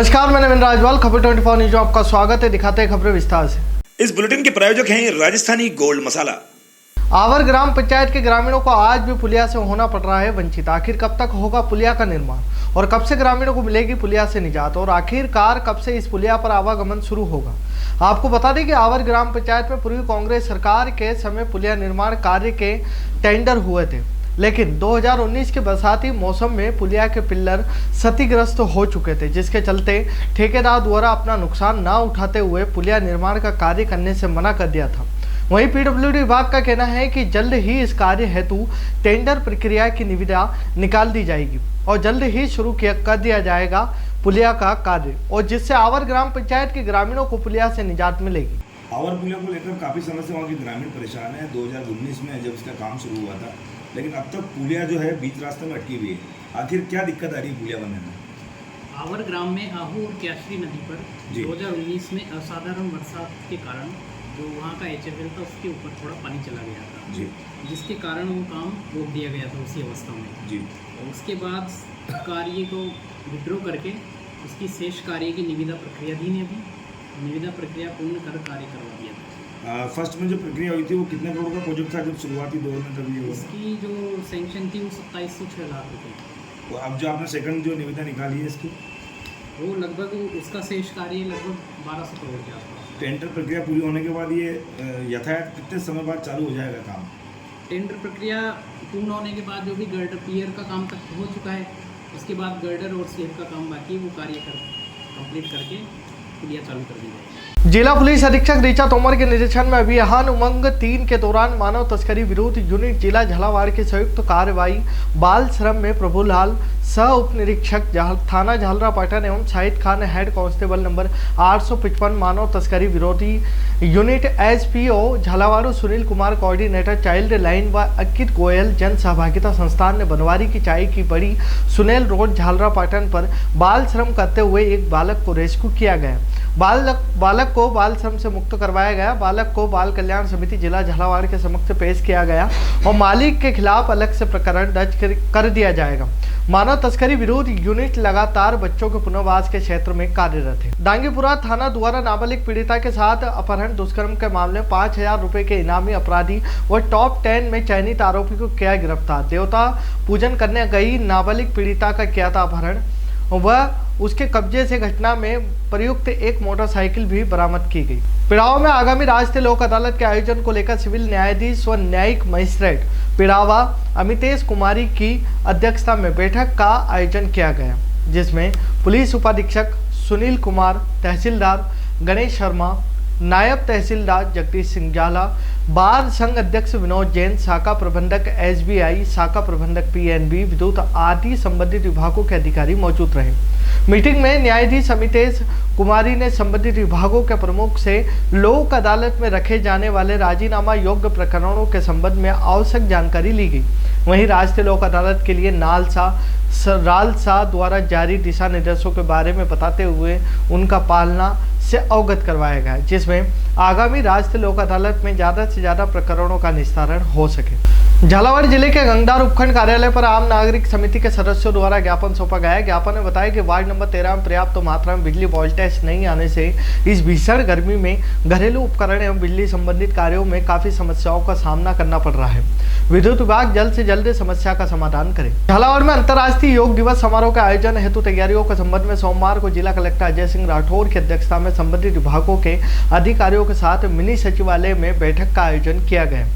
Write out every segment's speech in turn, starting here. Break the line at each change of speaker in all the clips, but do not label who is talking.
नमस्कार, मैं नवीन राजवाल, खबर 24 न्यूज में आपका स्वागत है। दिखाते हैं खबरें विस्तार से।
इस बुलेटिन के प्रायोजक हैं राजस्थानी गोल्ड मसाला।
आवर ग्राम पंचायत के ग्रामीणों को आज भी पुलिया से होना पड़ रहा है वंचित। आखिर कब तक होगा पुलिया का निर्माण और कब से ग्रामीणों को मिलेगी पुलिया से निजात और आखिरकार कब से इस पुलिया पर आवागमन शुरू होगा। आपको बता दें कि आवर ग्राम पंचायत में पूर्वी कांग्रेस सरकार के समय पुलिया निर्माण कार्य के टेंडर हुए थे, लेकिन 2019 के बरसाती मौसम में पुलिया के पिल्लर क्षतिग्रस्त हो चुके थे, जिसके चलते ठेकेदार द्वारा अपना नुकसान न उठाते हुए पुलिया निर्माण का कार्य करने से मना कर दिया था। वहीं पीडब्ल्यूडी विभाग का कहना है कि जल्द ही इस कार्य हेतु टेंडर प्रक्रिया की निविदा निकाल दी जाएगी और जल्द ही शुरू कर दिया जाएगा पुलिया का कार्य, और जिससे आवर ग्राम पंचायत के ग्रामीणों को पुलिया से निजात मिलेगी।
आवर पुलिया को लेकर काफ़ी समय से वहाँ के ग्रामीण परेशान है। 2019 में जब इसका काम शुरू हुआ था, लेकिन अब तक पुलिया जो है बीच रास्ते में अटकी हुई है। आखिर क्या दिक्कत आ रही है पुलिया बनने में?
आवर ग्राम में आहू और क्याश्री नदी पर 2019 में असाधारण बरसात के कारण जो वहाँ का HFL था उसके ऊपर थोड़ा पानी चला गया था
जी,
जिसके कारण वो काम रोक दिया गया था उसी अवस्था में
जी।
और उसके बाद कार्य को विड्रॉ करके उसकी शेष कार्य की निविदा प्रक्रिया दी ने अभी निविदा प्रक्रिया पूर्ण कर कार्य करवा दिया था।
फर्स्ट में जो प्रक्रिया हुई थी वो कितने करोड़ का प्रोजेक्ट था जब शुरुआती दौर में, तभी हुआ?
इसकी जो सेंक्शन थी वो 2706 लाख रुपये।
तो अब जो आपने सेकंड जो निविदा निकाली है इसकी,
वो लगभग उसका शेष कार्य लगभग 1200 करोड़ के आसपास।
टेंडर प्रक्रिया पूरी होने के बाद ये यथायथ कितने समय बाद चालू हो जाएगा काम?
टेंडर प्रक्रिया पूर्ण होने के बाद जो भी गर्डर पियर का काम तक हो चुका है, उसके बाद गर्डर और स्लेब का काम बाकी है, वो कार्य कंप्लीट करके पुलिया चालू कर दी जाएगी।
जिला पुलिस अधीक्षक ऋचा तोमर के निर्देशन में अभियान उमंग 3 के दौरान मानव तस्करी विरोध यूनिट जिला झालावाड़ की संयुक्त कार्रवाई बाल श्रम में प्रभुलाल सह उप निरीक्षक थाना झालरापाटन एवं Shahid Khan head constable number 855 मानव तस्करी विरोधी unit SPO Jhalawar Sunil Kumar coordinator child line व अंकित गोयल जन सहभागिता संस्थान ने बनवारी की चाय की बड़ी सुनेल रोड झालरापाटन पर बाल श्रम करते हुए एक बालक को रेस्क्यू किया गया। बालक को बाल श्रम से मुक्त करवाया गया। बालक को बाल कल्याण समिति जिला झालावाड़ के समक्ष पेश किया गया और मालिक के खिलाफ अलग से प्रकरण दर्ज कर दिया जाएगा। मानव तस्करी विरोध यूनिट लगातार बच्चों के पुनर्वास के क्षेत्र में कार्यरत है। डांगीपुरा थाना द्वारा नाबालिग पीड़िता के साथ अपहरण दुष्कर्म के मामले में 5000 रुपए के इनामी अपराधी व टॉप 10 में चयनित आरोपी को किया गिरफ्तार। देवता पूजन करने गई नाबालिग पीड़िता का किया था अपहरण व उसके कब्जे से घटना में प्रयुक्त एक मोटरसाइकिल भी बरामद की गई। पिड़ावा में आगामी राष्ट्रीय लोक अदालत के आयोजन को लेकर सिविल न्यायाधीश व न्यायिक मजिस्ट्रेट पिड़ावा अमितेश कुमारी की अध्यक्षता में बैठक का आयोजन किया गया, जिसमें पुलिस उपाधीक्षक सुनील कुमार, तहसीलदार गणेश शर्मा, नायब तहसीलदार जगदीश सिंह जाला, बार संघ अध्यक्ष विनोद जैन, शाखा प्रबंधक SBI, शाखा प्रबंधक PNB, विद्युत आदि संबंधित विभागों के अधिकारी मौजूद रहे। मीटिंग में न्यायाधीश अमितेश कुमारी ने संबंधित विभागों के प्रमुख से लोक अदालत में रखे जाने वाले राजीनामा योग्य प्रकरणों के संबंध में आवश्यक जानकारी ली गई। वहीं राष्ट्रीय लोक अदालत के लिए रालसा द्वारा जारी दिशा निर्देशों के बारे में बताते हुए उनका पालना से अवगत करवाया गया, जिसमें आगामी राष्ट्रीय लोक अदालत में ज़्यादा से ज़्यादा प्रकरणों का निस्तारण हो सके। झालावाड़ जिले के गंगदार उपखंड कार्यालय पर आम नागरिक समिति के सदस्यों द्वारा ज्ञापन सौंपा गया। ज्ञापन में बताया कि वार्ड नंबर 13 में पर्याप्त मात्रा में बिजली वोल्टेज नहीं आने से इस भीषण गर्मी में घरेलू उपकरण एवं बिजली संबंधित कार्यों में काफी समस्याओं का सामना करना पड़ रहा है। विद्युत विभाग जल्द से जल्द समस्या का समाधान करे। झालावाड़ में अंतर्राष्ट्रीय योग दिवस समारोह के आयोजन हेतु तैयारियों के संबंध में सोमवार को जिला कलेक्टर अजय सिंह राठौर की अध्यक्षता में संबंधित विभागों के अधिकारियों के साथ मिनी सचिवालय में बैठक का आयोजन किया गया।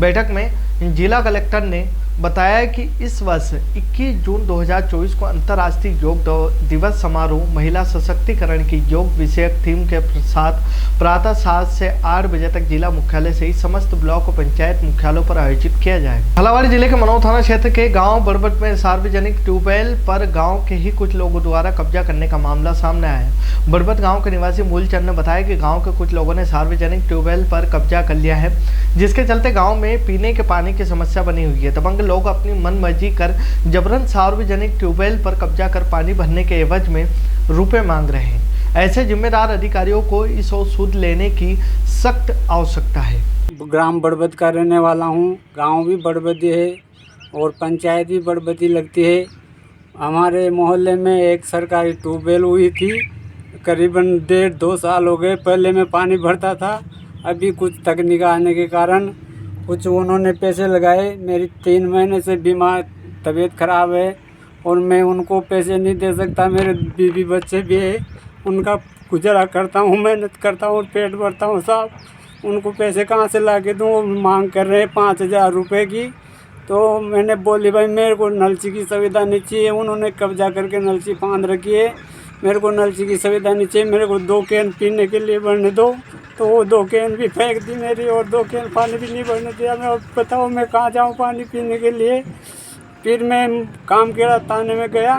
बैठक में जिला कलेक्टर ने बताया कि इस वर्ष 21 जून 2024 को अंतर्राष्ट्रीय योग दिवस समारोह महिला सशक्तिकरण की योग विषयक थीम के साथ प्रातः 7 से 8 बजे तक जिला मुख्यालय से ही समस्त ब्लॉक और पंचायत मुख्यालयों पर आयोजित किया जाएगा। झालावाड़ जिले के मनोर थाना क्षेत्र के गांव बड़बट में सार्वजनिक ट्यूबवेल पर गांव के ही कुछ लोगों द्वारा कब्जा करने का मामला सामने आया है। बड़बट गांव के निवासी मूलचंद ने बताया कि गांव के कुछ लोगों ने सार्वजनिक ट्यूबवेल पर कब्जा कर लिया है, जिसके चलते गाँव में पीने के पानी की समस्या बनी हुई है। दबंग लोग अपनी मनमर्जी कर जबरन सार्वजनिक ट्यूबवेल पर कब्जा कर पानी भरने के एवज में रुपए मांग रहे हैं। ऐसे जिम्मेदार अधिकारियों को इस ओर सूद लेने की सख्त आवश्यकता है।
ग्राम बड़बत का रहने वाला हूँ। गांव भी बड़बती है और पंचायत भी बड़बती लगती है। हमारे मोहल्ले में एक सरकारी ट्यूबवेल हुई थी, करीबन 1.5-2 साल हो गए। पहले मैं पानी भरता था, अभी कुछ तकनीक आने के कारण कुछ उन्होंने पैसे लगाए। मेरी 3 महीने से बीमार तबीयत ख़राब है और मैं उनको पैसे नहीं दे सकता। मेरे बीवी बच्चे भी है, उनका गुजारा करता हूँ, मेहनत करता हूँ, पेट भरता हूँ साहब। उनको पैसे कहाँ से ला के दूँ? वो मांग कर रहे हैं 5,000 रुपये की। तो मैंने बोली भाई मेरे को नलची की सुविधा नहीं चाहिए। उन्होंने कब्जा करके नलची बांध रखी है। मेरे को नलची की सुविधा नहीं चाहिए, मेरे को 2 कैन पीने के लिए भरने दो। तो वो 2 कैन भी फेंक दी मेरी, और 2 कैन पानी भी नहीं भरने दिया। मैं बताओ मैं कहाँ जाऊँ पानी पीने के लिए? फिर मैं काम केड़ा थाने में गया।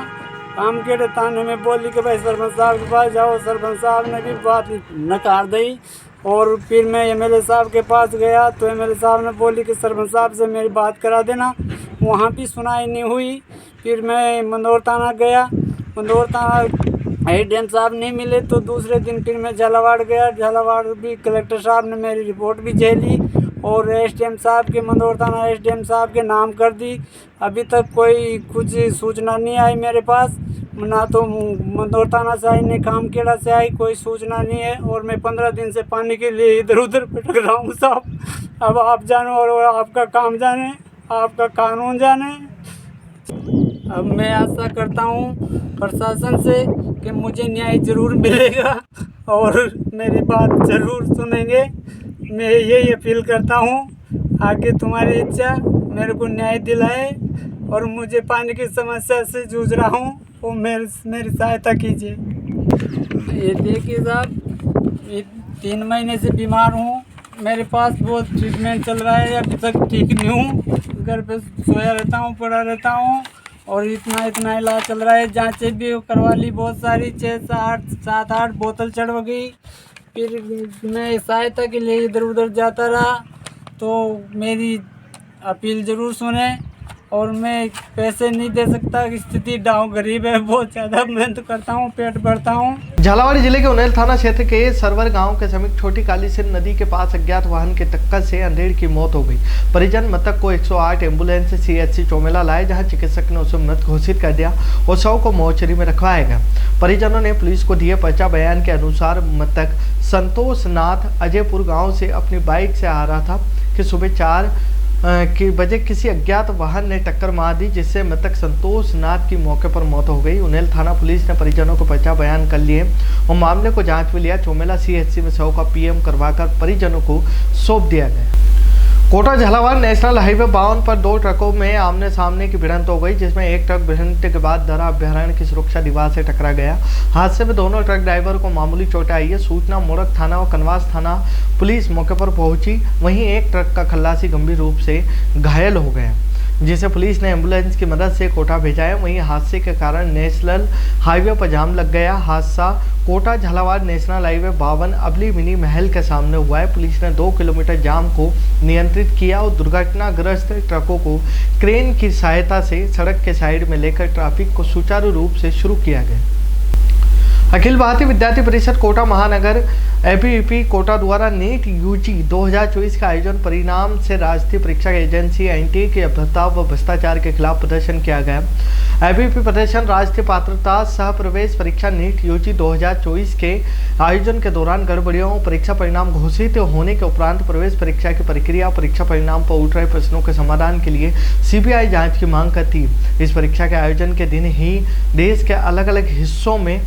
काम केड़े थाने में बोली कि भाई सरपंच साहब के पास जाओ। सरपंच साहब ने भी बात नकार दी। और फिर मैं एमएलए साहब के पास गया तो एमएलए साहब ने बोली कि सरपंच साहब से मेरी बात करा देना। वहाँ भी सुनाई नहीं हुई। फिर मैं मंदौर थाना गया। मंदौर थाना एसडीएम साहब नहीं मिले तो दूसरे दिन फिर मैं झालावाड़ गया। झालावाड़ भी कलेक्टर साहब ने मेरी रिपोर्ट भी झेली और एसडीएम साहब के मंदौर थाना एसडीएम साहब के नाम कर दी। अभी तक कोई कुछ सूचना नहीं आई मेरे पास, ना तो मंदौर थाना से आई, न काम केड़ा से आई, कोई सूचना नहीं है। और मैं 15 दिन से पानी के लिए इधर उधर भटक रहा हूँ साहब। अब आप जानो और आपका काम जाने, आपका कानून जाने। अब मैं आशा करता हूँ प्रशासन से कि मुझे न्याय ज़रूर मिलेगा और मेरी बात ज़रूर सुनेंगे। मैं यही अपील करता हूँ, आगे तुम्हारी इच्छा, मेरे को न्याय दिलाए। और मुझे पानी की समस्या से जूझ रहा हूँ, वो मेरी सहायता कीजिए। ये देखिए साहब, ये 3 महीने से बीमार हूँ। मेरे पास बहुत ट्रीटमेंट चल रहा है, अभी तक ठीक नहीं हूँ। घर पे सोया रहता हूँ, पड़ा रहता हूँ और इतना इलाज चल रहा है। जांचें भी करवा ली बहुत सारी, 7-8 बोतल चढ़ गई। फिर मैं सहायता के लिए इधर उधर जाता रहा। तो मेरी अपील ज़रूर सुने। और मैं पैसे नहीं दे सकता, स्थिति गाँव गरीब है, बहुत ज़्यादा मेहनत करता हूँ, पेट भरता हूँ।
झालावाड़ जिले के उनेल थाना क्षेत्र के सरवर गांव के समीप छोटी कालीसिर नदी के पास अज्ञात वाहन की टक्कर से अंधेड़ की मौत हो गई। परिजन मृतक को 108 एम्बुलेंस से CHC चौमेला लाए, जहां चिकित्सक ने उसे मृत घोषित कर दिया और शव को मोर्चरी में रखवाया गया। परिजनों ने पुलिस को दिए पर्चा बयान के अनुसार मृतक संतोष नाथ अजयपुर गाँव से अपनी बाइक से आ रहा था कि सुबह 4 बजे किसी अज्ञात वाहन ने टक्कर मार दी, जिससे मृतक संतोष नाथ की मौके पर मौत हो गई। उनेल थाना पुलिस ने परिजनों को पर्चा बयान कर लिए और मामले को जांच में लिया। चौमेला CHC में शव का PM करवाकर परिजनों को सौंप दिया गया। कोटा झालावाड़ नेशनल हाईवे 52 पर 2 ट्रकों में आमने सामने की भिड़ंत हो गई, जिसमें एक ट्रक भिड़ंत के बाद दरा अभ्यारण्य की सुरक्षा दीवार से टकरा गया। हादसे में दोनों ट्रक ड्राइवर को मामूली चोटें आई है। सूचना मोड़क थाना और कनवास थाना पुलिस मौके पर पहुंची। वहीं एक ट्रक का खल्लासी गंभीर रूप से घायल हो गया, जिसे पुलिस ने एम्बुलेंस की मदद से कोटा भेजा है। वहीं हादसे के कारण नेशनल हाईवे पर जाम लग गया। हादसा Kota Jhalawar national highway 52 Abli mini Mahal के सामने हुआ है। पुलिस ने 2 किलोमीटर जाम को नियंत्रित किया और दुर्घटनाग्रस्त ट्रकों को क्रेन की सहायता से सड़क के साइड में लेकर ट्रैफिक को सुचारू रूप से शुरू किया गया। अखिल भारतीय विद्यार्थी परिषद कोटा महानगर ABVP कोटा द्वारा नीट UG 2024 का आयोजन परिणाम से राष्ट्रीय परीक्षा एजेंसी NTA के अभ्यर्थता व भ्रष्टाचार के खिलाफ प्रदर्शन किया गया। ABVP प्रदर्शन राष्ट्रीय पात्रता सह प्रवेश परीक्षा नीट UG 2024 के आयोजन के दौरान गड़बड़ियों, परीक्षा परिणाम घोषित होने के उपरांत प्रवेश परीक्षा की प्रक्रिया, परीक्षा परिणाम पर उठ रहे प्रश्नों के समाधान के लिए CBI जाँच की मांग करती। इस परीक्षा के आयोजन के दिन ही देश के अलग अलग हिस्सों में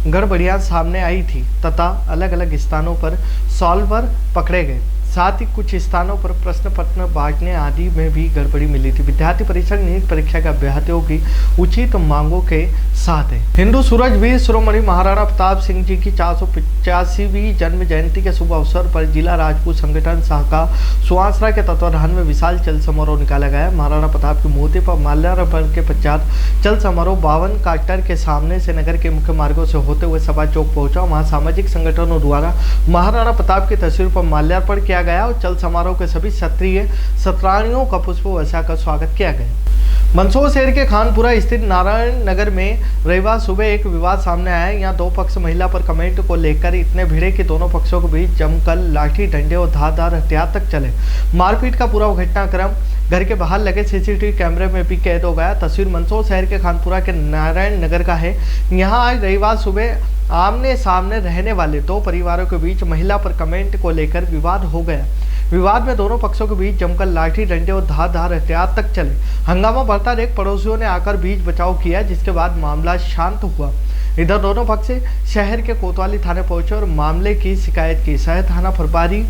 गड़बड़ियां सामने आई थी तथा अलग अलग स्थानों पर सॉल्वर पकड़े गए। साथ ही कुछ स्थानों पर प्रश्न पत्र बांटने आदि में भी गड़बड़ी मिली थी। विद्यार्थी परिषद नीट परीक्षा के अभ्यर्थियों की उचित मांगों के साथ है। हिंदू सूरज वीर शिरोमणि महाराणा प्रताप सिंह जी की 485वीं जन्म जयंती के शुभ अवसर पर जिला राजपूत संगठन शाखा सुहासरा के तत्वाधान में विशाल चल समारोह निकाला गया। महाराणा प्रताप की मूर्ति पर माल्यार्पण के पश्चात चल समारोह 52 काटर के सामने से नगर के मुख्य मार्गों से होते हुए सभा चौक पहुंचा। वहां सामाजिक संगठनों द्वारा महाराणा प्रताप की तस्वीर पर माल्यार्पण किया गया और चल समारोह के सभी क्षत्रिय सत्राणियों का पुष्प वर्षा कर स्वागत किया गया। मंदसौर शहर के खानपुरा स्थित नारायण नगर में रविवार सुबह एक विवाद सामने आया। यहाँ 2 पक्ष महिला पर कमेंट को लेकर इतने भिड़े कि दोनों पक्षों के बीच जमकर लाठी डंडे और धारदार हथियार तक चले। मारपीट का पूरा घटनाक्रम घर के बाहर लगे CCTV कैमरे में भी कैद हो गया। तस्वीर मंदसौर शहर के खानपुरा के नारायण नगर का है। यहाँ आज रविवार सुबह आमने सामने रहने वाले दो परिवारों के बीच महिला पर कमेंट को लेकर विवाद हो गया। विवाद में दोनों पक्षों के बीच जमकर लाठी डंडे और धार हथियार तक चले। हंगामा बढ़ता देख पड़ोसियों ने आकर बीच बचाव किया, जिसके बाद मामला शांत हुआ। इधर दोनों पक्ष शहर के कोतवाली थाने पहुंचे और मामले की शिकायत की। शहर थाना प्रभारी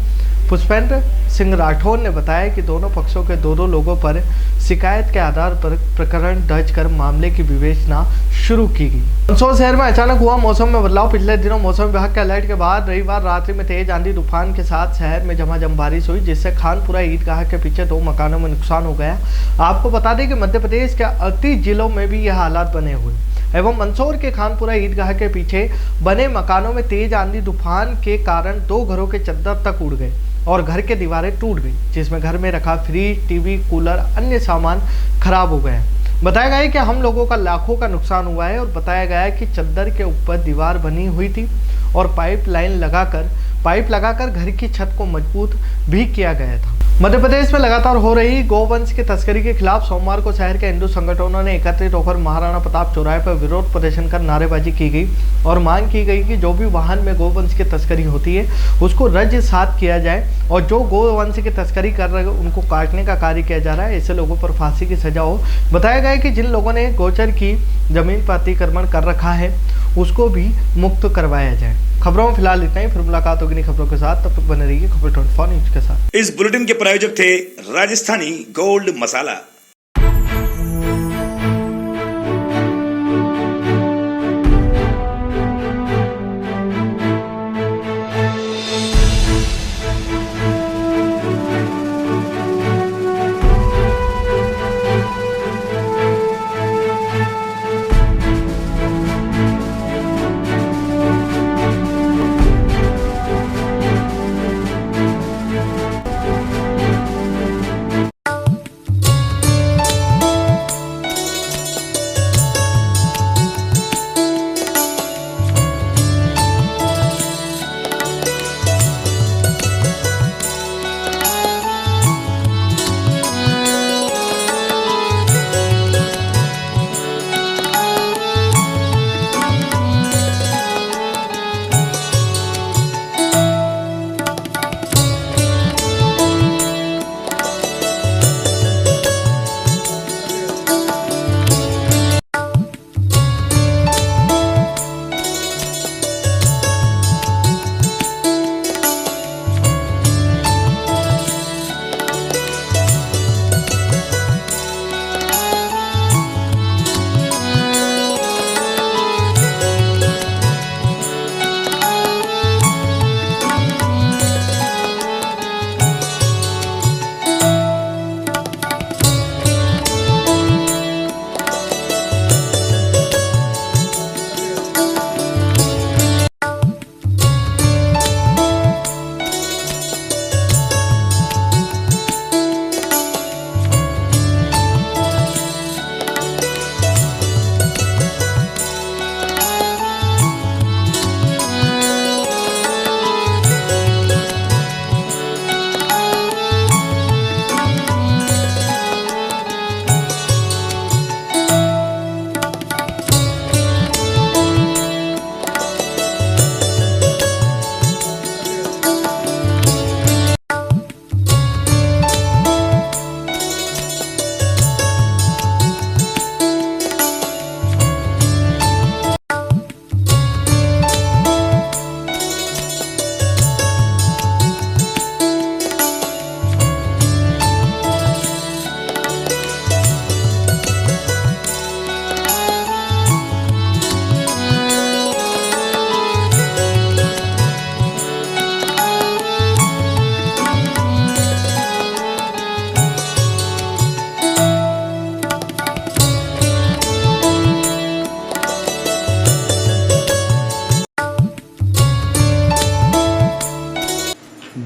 पुष्पेंद्र सिंह राठौर ने बताया कि दोनों पक्षों के दो लोगों पर शिकायत के आधार पर प्रकरण दर्ज कर मामले की विवेचना शुरू की गई। मंदसौर शहर में अचानक हुआ मौसम में बदलाव। पिछले दिनों मौसम विभाग के अलर्ट के बाद रविवार रात्रि में तेज आंधी तूफान के साथ शहर में झमाझम बारिश हुई, जिससे खानपुरा ईदगाह के पीछे 2 मकानों में नुकसान हो गया। आपको बता दें कि मध्य प्रदेश के 38 जिलों में भी यह हालात बने हुए एवं मंदसौर के खानपुरा ईदगाह के पीछे बने मकानों में तेज आंधी तूफान के कारण 2 घरों के चद्दर तक उड़ गए और घर के दीवारें टूट गई, जिसमें घर में रखा फ्रिज, टीवी, कूलर, अन्य सामान खराब हो गए। बताया गया है कि हम लोगों का लाखों का नुकसान हुआ है और बताया गया है कि चद्दर के ऊपर दीवार बनी हुई थी और पाइप लगाकर घर की छत को मजबूत भी किया गया था। मध्य प्रदेश में लगातार हो रही गोवंश की तस्करी के खिलाफ सोमवार को शहर के हिंदू संगठनों ने एकत्रित होकर महाराणा प्रताप चौराहे पर विरोध प्रदर्शन कर नारेबाजी की गई और मांग की गई कि जो भी वाहन में गोवंश की तस्करी होती है उसको रजिस्ट्रेशन किया जाए और जो गोवंश की तस्करी कर रहे हैं उनको काटने का कार्य किया जा रहा है। ऐसे लोगों पर फांसी की सजा हो। बताया गया है कि जिन लोगों ने गोचर की जमीन पर अतिक्रमण कर रखा है उसको भी मुक्त करवाया जाए। खबरों में फिलहाल इतना ही, फिर मुलाकात होगी नई खबरों के साथ। तब तक बने रहिए खबर 24 न्यूज के साथ।
इस बुलेटिन के प्रायोजक थे Rajasthani gold masala.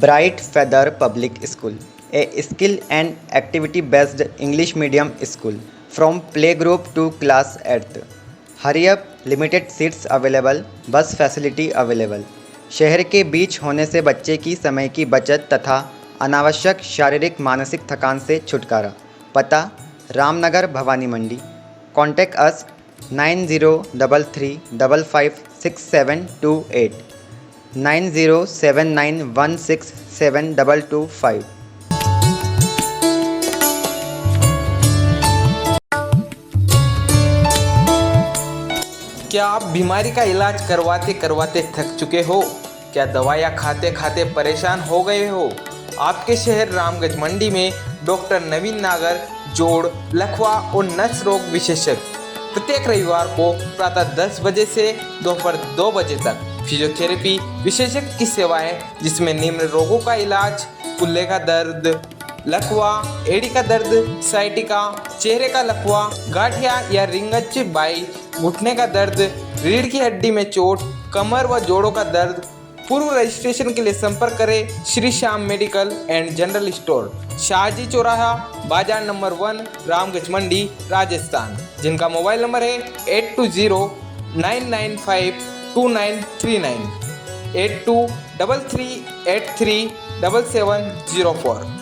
Bright Feather Public School, a skill and activity based English medium school from playgroup to class 8th. Hurry up, limited seats available, bus facility available. शहर के बीच होने से बच्चे की समय की बचत तथा अनावश्यक शारीरिक मानसिक थकान से छुटकारा। पता रामनगर भवानी मंडी। Contact us 903355 9079166728 9079167225।
क्या आप बीमारी का इलाज करवाते करवाते थक चुके हो? क्या दवाइयाँ खाते खाते परेशान हो गए हो? आपके शहर रामगंज मंडी में डॉक्टर नवीन नागर जोड़, लकवा और नस रोग विशेषज्ञ प्रत्येक रविवार को प्रातः 10 बजे से दोपहर 2 बजे तक फिजियोथेरेपी विशेषज्ञ की सेवाएं, जिसमें निम्न रोगों का इलाज: कुल्ले का दर्द, लकवा, एड़ी का दर्द, साइटिका, चेहरे का लकवा, गांठिया या रिंगच बाई, घुटने का दर्द, रीढ़ की हड्डी में चोट, कमर व जोड़ों का दर्द। पूर्व रजिस्ट्रेशन के लिए संपर्क करें Shri Shyam medical and general store, Shahji चौराहा, बाजार नंबर 1, रामगंज मंडी, राजस्थान, जिनका मोबाइल नंबर है 8209952939 8233837704।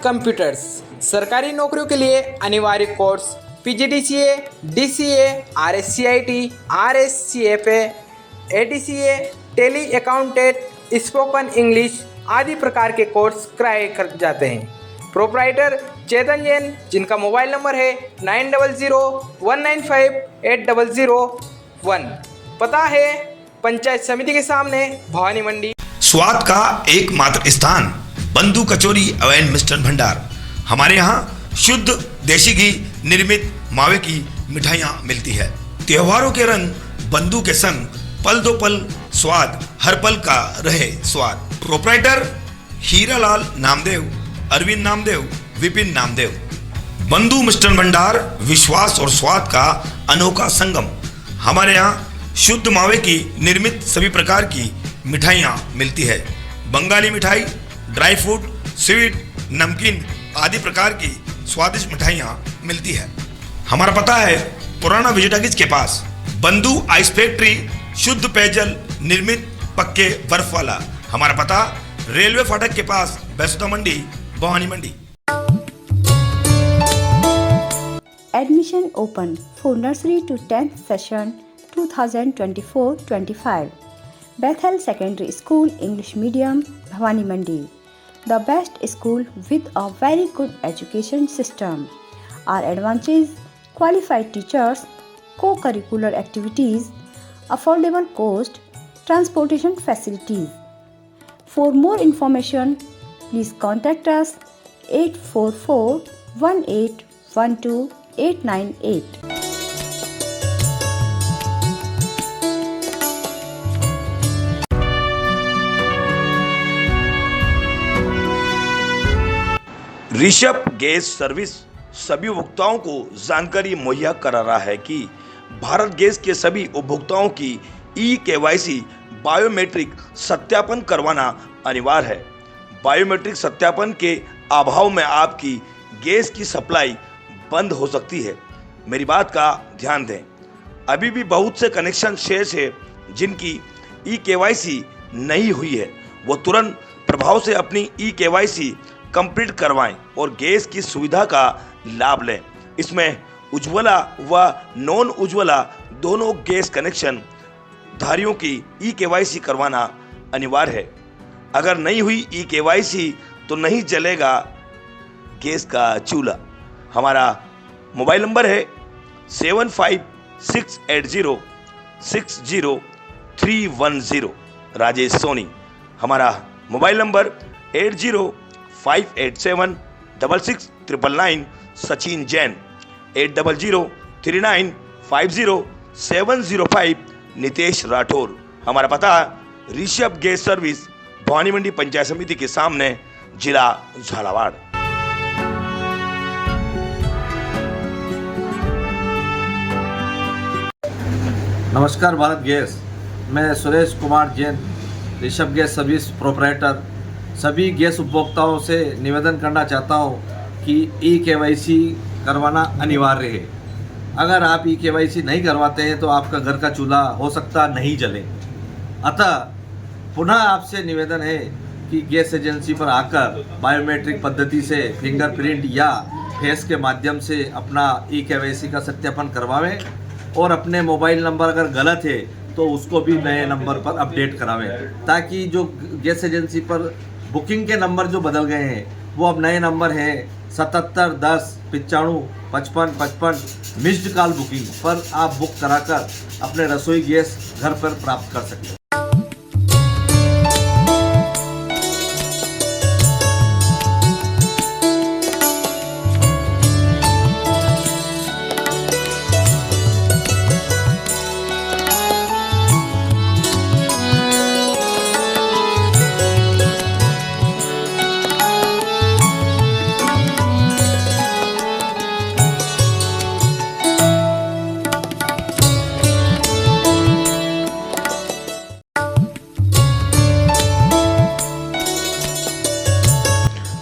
कंप्यूटर्स सरकारी नौकरियों के लिए अनिवार्य कोर्स PGDCA, DCA, RSCIT, RSCFA, ADCA, Tally accountant, spoken English आदि प्रकार के कोर्स कराए जाते हैं। प्रोप्राइटर चेतन जैन, जिनका मोबाइल नंबर है 9001958001। पता है पंचायत समिति के सामने, भवानी मंडी।
स्वाद का एकमात्र स्थान बंधु कचौरी एवं मिष्ठान भंडार। हमारे यहाँ शुद्ध देशी घी निर्मित मावे की मिठाइयाँ मिलती है। त्योहारों के रंग बंधु के संग, पल दो पल स्वाद, हर पल का रहे स्वाद। प्रोप्राइटर हीरालाल नामदेव, अरविंद नामदेव, विपिन नामदेव। बंधु मिष्ठान भंडार विश्वास और स्वाद का अनोखा संगम। हमारे यहाँ शुद्ध मावे की निर्मित सभी प्रकार की मिठाइयाँ मिलती है। बंगाली मिठाई, ड्राई फ्रूट, स्वीट, नमकीन आदि प्रकार की स्वादिष्ट मिठाइयाँ मिलती है। हमारा पता है पुराना विजयटागिज के पास, बंधु आइस फैक्ट्री, शुद्ध पेयजल निर्मित पक्के बर्फ वाला। हमारा पता रेलवे फाटक के पास, बैसुदा मंडी, भवानी मंडी।
Admission open for nursery to 10th session 2024-25. Bethel Secondary School English Medium, Bhavani Mandi. The best school with a very good education system. Our advantages: qualified teachers, co-curricular activities, affordable cost, transportation facilities. For more information, please contact us 844-1812-898.
Rishabh gas service सभी उपभोक्ताओं को जानकारी मुहैया करा रहा है कि Bharat gas के सभी उपभोक्ताओं की KYC बायोमेट्रिक सत्यापन करवाना अनिवार्य है। बायोमेट्रिक सत्यापन के अभाव में आपकी गैस की सप्लाई बंद हो सकती है। मेरी बात का ध्यान दें। अभी भी बहुत से कनेक्शन शेष है जिनकी KYC नहीं हुई है, वो तुरंत प्रभाव से अपनी KYC कंप्लीट करवाएं और गैस की सुविधा का लाभ लें। इसमें उज्ज्वला व नॉन उज्ज्वला दोनों गैस कनेक्शन धारियों की KYC करवाना अनिवार्य है। अगर नहीं हुई KYC तो नहीं जलेगा गैस का चूल्हा। हमारा मोबाइल नंबर है 7568060310, राजेश सोनी। हमारा मोबाइल नंबर 8058766999, सचिन जैन। 8003950705, नितेश राठौर। हमारा पता ऋषभ गैस सर्विस, भवानी मंडी पंचायत समिति के सामने, जिला झालावाड़।
नमस्कार भारत गैस, मैं Suresh Kumar Jain, Rishabh gas service proprietor, सभी गैस उपभोक्ताओं से निवेदन करना चाहता हूं कि ई-KYC करवाना अनिवार्य है। अगर आप ई-KYC नहीं करवाते हैं तो आपका घर का चूल्हा हो सकता नहीं जले। अतः पुनः आपसे निवेदन है कि गैस एजेंसी पर आकर बायोमेट्रिक पद्धति से फिंगरप्रिंट या फेस के माध्यम से अपना ई-KYC का सत्यापन करवावें और अपने मोबाइल नंबर अगर गलत है तो उसको भी नए नंबर पर अपडेट करावें, ताकि जो गैस एजेंसी पर बुकिंग के नंबर जो बदल गए हैं वो अब नए नंबर हैं 77 10 95 55 55 मिस्ड कॉल बुकिंग पर आप बुक कराकर अपने रसोई गैस घर पर प्राप्त कर सकते हैं।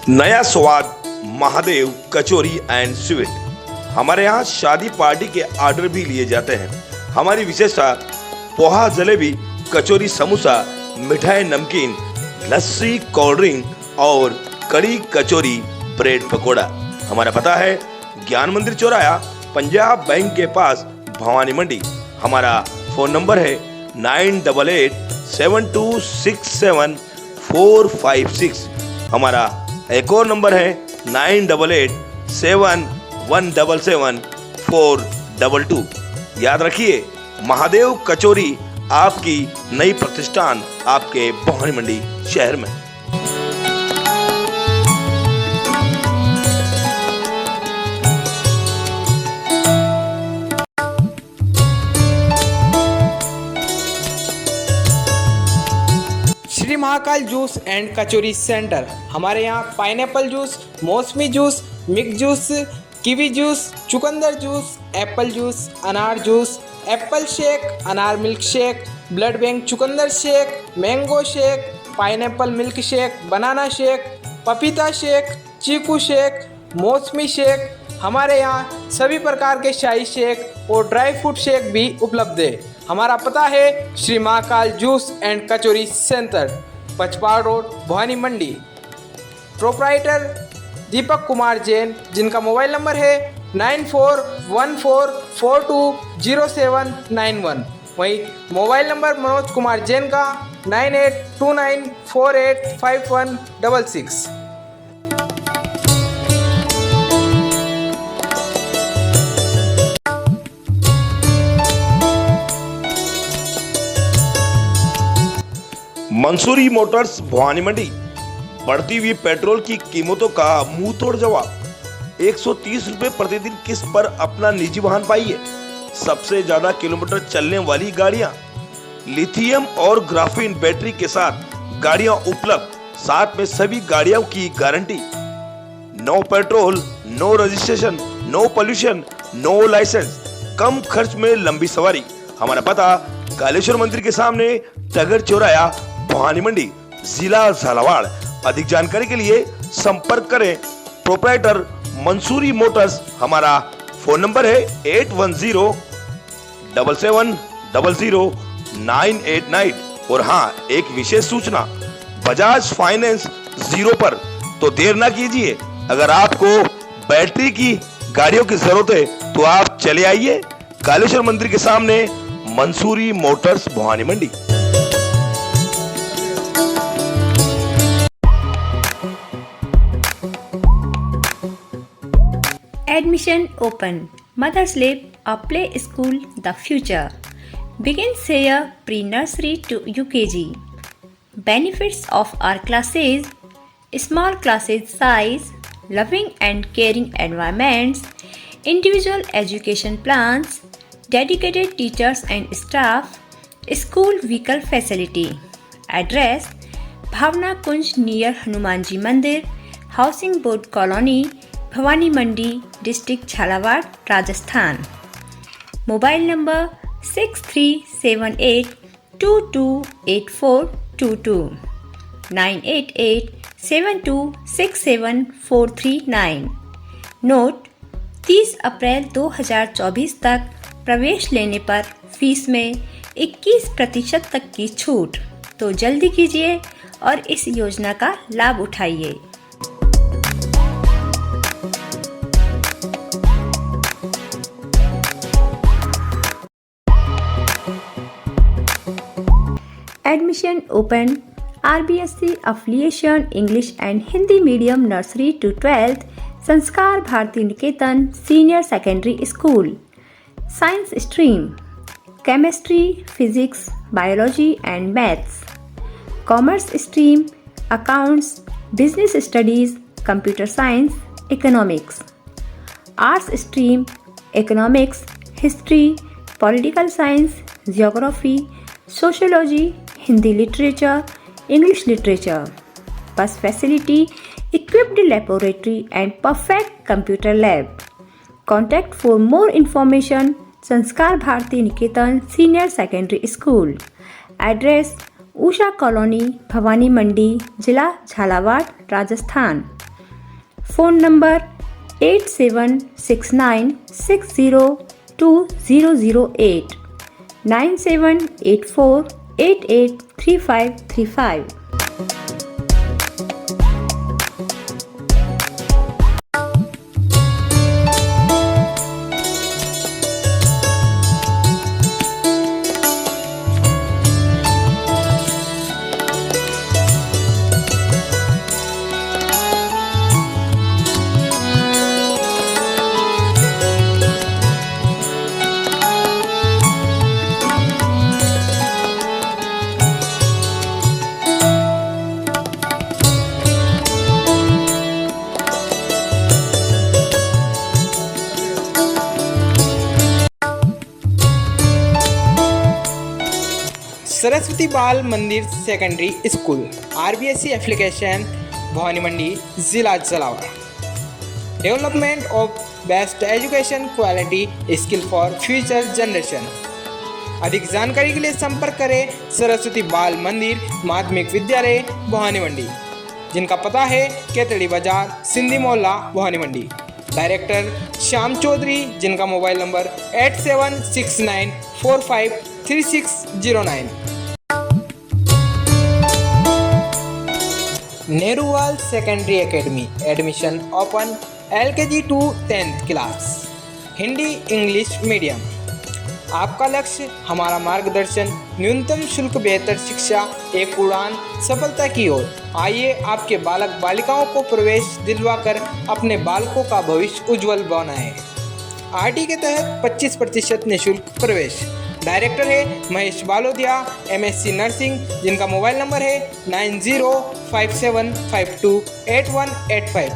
नया स्वाद महादेव कचौरी एंड स्वीट। हमारे यहाँ शादी पार्टी के ऑर्डर भी लिए जाते हैं। हमारी विशेषता पोहा, जलेबी, कचौरी, समोसा, मिठाई, नमकीन, लस्सी, कोल्ड ड्रिंक और कड़ी, कचौरी, ब्रेड पकोड़ा। हमारा पता है ज्ञान मंदिर चौराहा, पंजाब बैंक के पास, भवानी मंडी। हमारा फोन नंबर है 9882674456। हमारा एक और नंबर है 9887177422। याद रखिए, महादेव कचौरी आपकी नई प्रतिष्ठान आपके भवानी मंडी शहर में।
Shri Mahakal juice and kachori centre. हमारे यहाँ पाइनएप्पल जूस, मौसमी juice, mix juice, kiwi juice, चुकंदर जूस, एप्पल जूस, अनार जूस, एप्पल शेक, अनार मिल्क शेक, ब्लड बैंक चुकंदर shake, mango shake, pineapple milk shake, banana shake, पपीता शेक, चीकू शेक, मौसमी shake. हमारे यहाँ सभी प्रकार के शाही शेक और ड्राई फ्रूट शेक भी उपलब्ध है। हमारा पता है Shri Mahakal juice and kachori centre, पचपाड़ road, Bhavani Mandi. Proprietor Deepak Kumar Jain, जिनका मोबाइल नंबर है 9414420791। वहीं मोबाइल नंबर मनोज कुमार जैन का 9829485166।
मंसूरी मोटर्स, भवानी मंडी। बढ़ती हुई पेट्रोल की कीमतों का मुंह तोड़ जवाब। 130 रुपए प्रतिदिन किस्त पर अपना निजी वाहन पाइए। सबसे ज्यादा किलोमीटर चलने वाली गाड़ियां, लिथियम और ग्राफीन बैटरी के साथ गाड़ियां उपलब्ध। साथ में सभी गाड़ियों की गारंटी। No petrol, no registration, no pollution, no licence, कम खर्च में लंबी सवारी। हमारा पता कालेश्वर मंदिर के सामने, टगर चौराहा, भवानी मंडी, जिला झालावाड़। अधिक जानकारी के लिए संपर्क करें प्रोपराइटर मंसूरी मोटर्स। हमारा फोन नंबर है 8107700989। और हाँ, एक विशेष सूचना, बजाज फाइनेंस 0 पर। तो देर ना कीजिए, अगर आपको बैटरी की गाड़ियों की जरूरत है तो आप चले आइए कालेश्वर मंदिर के सामने, Mansuri Motors, Bhavani Mandi.
Admission open. Mother's Lab, a play school, the future. Begins here pre-nursery to UKG. Benefits of our classes: small classes size, loving and caring environments, individual education plans, dedicated teachers and staff, school vehicle facility. Address: Bhawna Kunj near Hanuman ji मंदिर, housing board colony, Bhawani Mandi, district Jhalawar, Rajasthan. Mobile number 6378228422 9887267439। Note: 30 अप्रैल 2024 तक प्रवेश लेने पर fees में 21% तक की छूट। तो जल्दी कीजिए और इस योजना का लाभ उठाइए। Admission open. RBSC affiliation English and Hindi medium nursery to 12th, Sanskar Bharti Niketan senior secondary school. Science stream: chemistry, physics, biology and maths. Commerce stream: accounts, business studies, computer science, economics. Arts stream: economics, history, political science, geography, sociology, Hindi literature, English literature. Bus facility, equipped laboratory and perfect computer lab. Contact for more information Sanskar Bharti Niketan senior secondary school. Address: Usha colony, Bhawani Mandi, जिला Jhalawar, Rajasthan. Phone number 8769602008 9784883535।
Saraswati Bal Mandir secondary school, RBSC application, Bhawani Mandi, जिला Jhalawar. Development of best education quality skill for future generation. अधिक जानकारी के लिए संपर्क करें सरस्वती बाल मंदिर माध्यमिक विद्यालय भवानी मंडी, जिनका पता है केतड़ी बाजार, सिंधी मोहल्ला, भवानी मंडी। डायरेक्टर श्याम चौधरी, जिनका mobile number 8769453609। Nehruwal secondary academy, admission open, LKG to 10th class, Hindi English medium. आपका लक्ष्य हमारा मार्गदर्शन, न्यूनतम शुल्क, बेहतर शिक्षा, एक उड़ान सफलता की ओर। आइए आपके बालक बालिकाओं को प्रवेश दिलवाकर अपने बालकों का भविष्य उज्जवल बनाएं। RT के तहत 25% निःशुल्क प्रवेश। डायरेक्टर है महेश बालोदिया, MSc नर्सिंग, जिनका मोबाइल नंबर है 9057528185।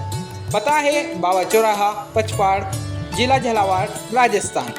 पता है बाबा चौराहा, पचपाड़, जिला झालावाड़, राजस्थान।